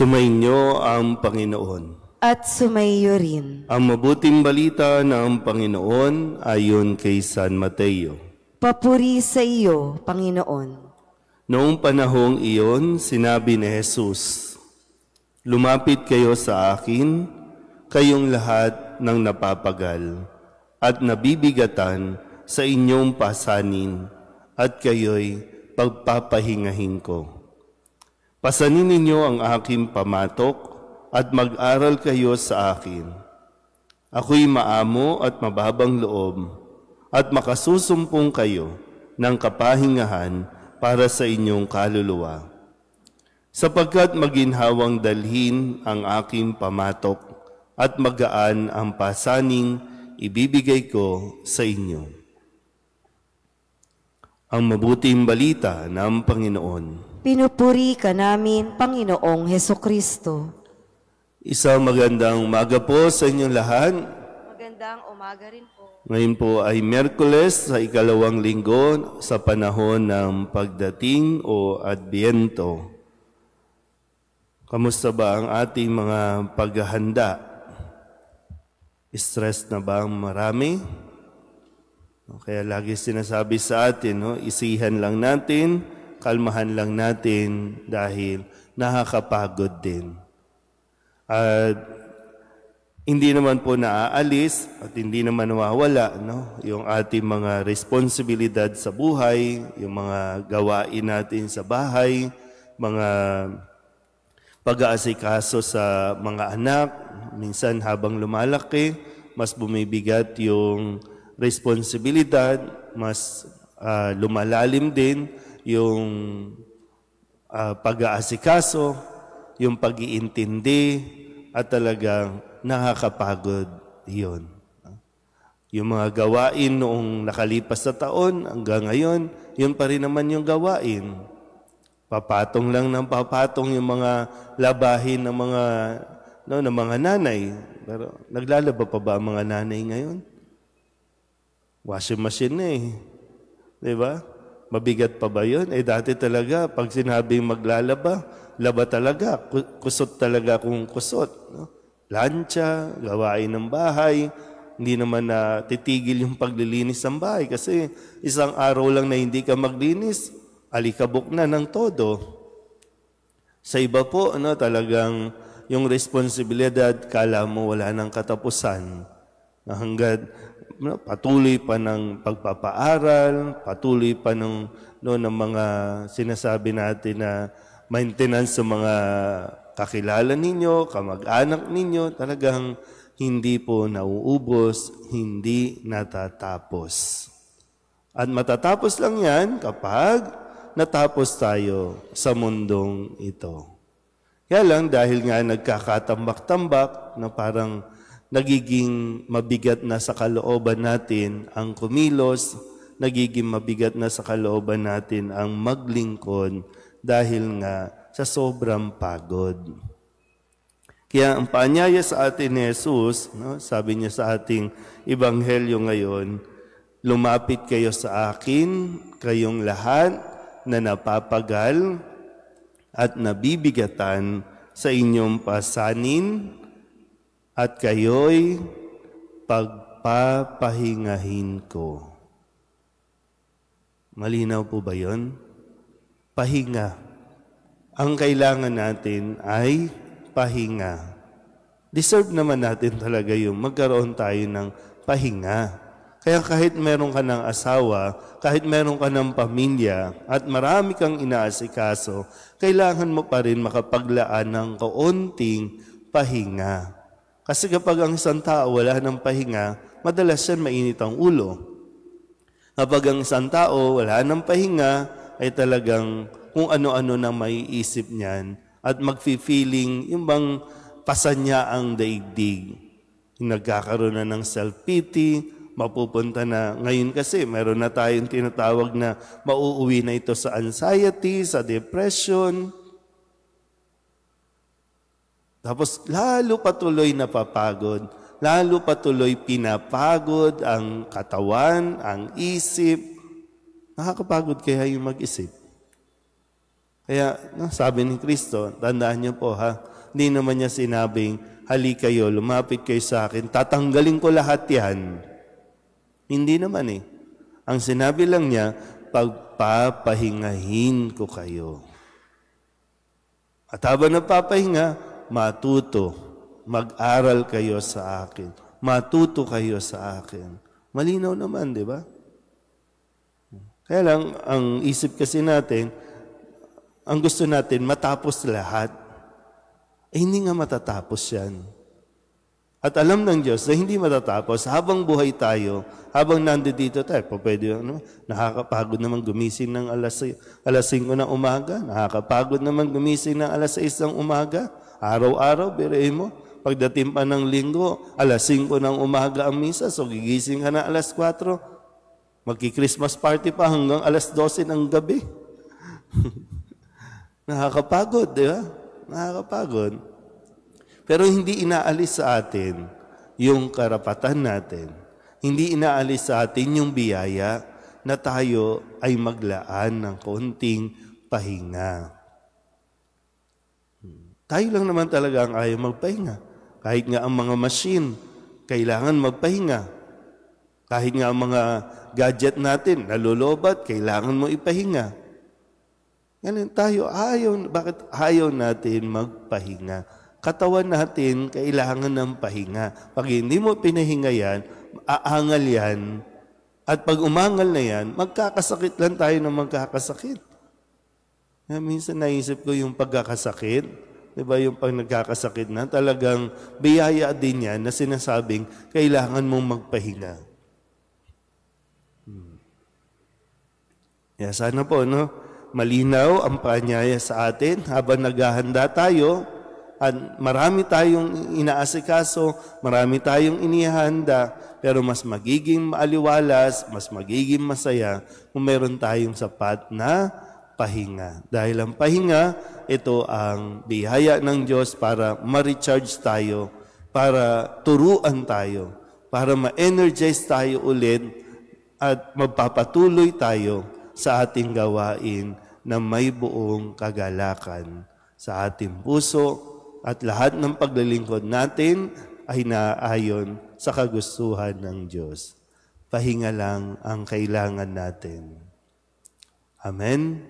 Sumainyo ang Panginoon. At sumaiyo rin. Ang mabuting balita ng Panginoon ayon kay San Mateo. Papuri sa iyo, Panginoon. Noong panahong iyon, sinabi ni Jesus, "Lumapit kayo sa akin, kayong lahat ng napapagal at nabibigatan sa inyong pasanin, at kayo'y pagpapahingahin ko. Pasanin ninyo ang aking pamatok at mag-aral kayo sa akin. Ako'y maamo at mababang loob, at makasusumpong kayo ng kapahingahan para sa inyong kaluluwa. Sapagkat maginhawang dalhin ang aking pamatok at magaan ang pasaning ibibigay ko sa inyo." Ang mabuting balita ng Panginoon. Pinupuri ka namin, Panginoong Hesukristo. Isang magandang umaga po sa inyong lahat. Magandang umaga rin po. Ngayon po ay Miyerkules sa ikalawang linggo sa panahon ng pagdating o Adbyento. Kamusta ba ang ating mga paghahanda? Stress na ba ang marami? Kaya lagi sinasabi sa atin, isihan lang natin, kalmahan lang natin dahil nakakapagod din. At hindi naman po naaalis at hindi naman nawawala yung ating mga responsibilidad sa buhay, yung mga gawain natin sa bahay, mga pag-aasikaso sa mga anak. Minsan habang lumalaki, mas bumibigat yung responsibilidad, mas lumalalim din yung pag-aasikaso, yung pag-iintindi, at talagang nakakapagod yun. Yung mga gawain noong nakalipas na taon hanggang ngayon, yun pa rin naman yung gawain. Papatong lang ng papatong yung mga labahin ng mga nanay. Pero naglalaba pa ba ang mga nanay ngayon? Washing machine na eh. Diba? Mabigat pa ba yun? Dati talaga, pag sinabing maglalaba, laba talaga, kusot talaga kung kusot. Plancha, gawain ng bahay, hindi naman na titigil yung paglilinis ng bahay kasi isang araw lang na hindi ka maglinis, alikabok na ng todo. Sa iba po, talagang yung responsibilidad, kala mo wala ng katapusan. Hanggat patuloy pa ng pagpapaaral, patuloy pa ng mga sinasabi natin na maintenance sa mga kakilala ninyo, kamag-anak ninyo, talagang hindi po nauubos, hindi natatapos. At matatapos lang yan kapag natapos tayo sa mundong ito. Kaya lang dahil nga nagkakatambak-tambak na parang nagiging mabigat na sa kalooban natin ang kumilos, nagiging mabigat na sa kalooban natin ang maglingkod dahil nga sa sobrang pagod. Kaya ang paanyaya sa atin ni Jesus, sabi niya sa ating ebanghelyo ngayon, "Lumapit kayo sa akin, kayong lahat na napapagal at nabibigatan sa inyong pasanin, at kayo'y pagpapahingahin ko." Malinaw po ba yun? Pahinga. Ang kailangan natin ay pahinga. Deserve naman natin talaga yung magkaroon tayo ng pahinga. Kaya kahit meron ka ng asawa, kahit meron ka ng pamilya, at marami kang inaasikaso, kailangan mo pa rin makapaglaan ng kaunting pahinga. Kasi kapag ang isang tao wala ng pahinga, madalas yan mainit ang ulo. Kapag ang isang tao wala ng pahinga, ay talagang kung ano-ano na maiisip niyan at magfi-feeling yung bang pasan niya ang daigdig. Nagkakaroon na ng self-pity, mapupunta na ngayon kasi meron na tayong tinatawag na mauuwi na ito sa anxiety, sa depression. Tapos lalo patuloy napapagod, lalo patuloy pinapagod ang katawan, ang isip. Nakakapagod kaya yung mag-isip. Kaya sabi ni Kristo, tandaan niyo po Hindi naman niya sinabing, halika kayo, lumapit kayo sa akin, tatanggalin ko lahat yan. Hindi naman eh. Ang sinabi lang niya, pagpapahingahin ko kayo. At habang nagpapahinga, matuto, mag-aral kayo sa akin. Matuto kayo sa akin. Malinaw naman, di ba? Kaya lang, ang isip kasi natin, ang gusto natin, matapos lahat. Hindi nga matatapos yan. At alam ng Diyos na hindi matatapos, habang buhay tayo, habang nandito tayo, pwede, nakakapagod naman gumising ng alas 5 ng umaga, nakakapagod naman gumising ng alas 6 ng umaga, araw-araw, biruin mo, pagdating pa ng linggo, alas 5 ng umaga ang misa, so gigising ka na alas 4, magki-Christmas party pa hanggang alas 12 ng gabi. Nakakapagod, di ba? Nakakapagod. Pero hindi inaalis sa atin yung karapatan natin. Hindi inaalis sa atin yung biyaya na tayo ay maglaan ng konting pahinga. Tayo lang naman talaga ang ayaw magpahinga. Kahit nga ang mga machine, kailangan magpahinga. Kahit nga ang mga gadget natin, nalolobat, kailangan mo ipahinga. Ganun tayo, bakit ayaw natin magpahinga? Katawan natin, kailangan ng pahinga. Pag hindi mo pinahinga yan, aangal yan. At pag umangal na yan, magkakasakit lang tayo ng magkakasakit. Minsan naisip ko yung pagkakasakit. Diba yung pag nagkakasakit na, talagang biyaya din yan na sinasabing kailangan mong magpahinga. Sana po, malinaw ang paanyaya sa atin habang naghahanda tayo. At marami tayong inaasikaso, marami tayong inihanda, pero mas magiging maaliwalas, mas magiging masaya kung meron tayong sapat na pahinga. Dahil ang pahinga, ito ang biyaya ng Diyos para ma-recharge tayo, para turuan tayo, para ma-energize tayo ulit at magpapatuloy tayo sa ating gawain na may buong kagalakan sa ating puso, at lahat ng paglilingkod natin ay naayon sa kagustuhan ng Diyos. Pahinga lang ang kailangan natin. Amen?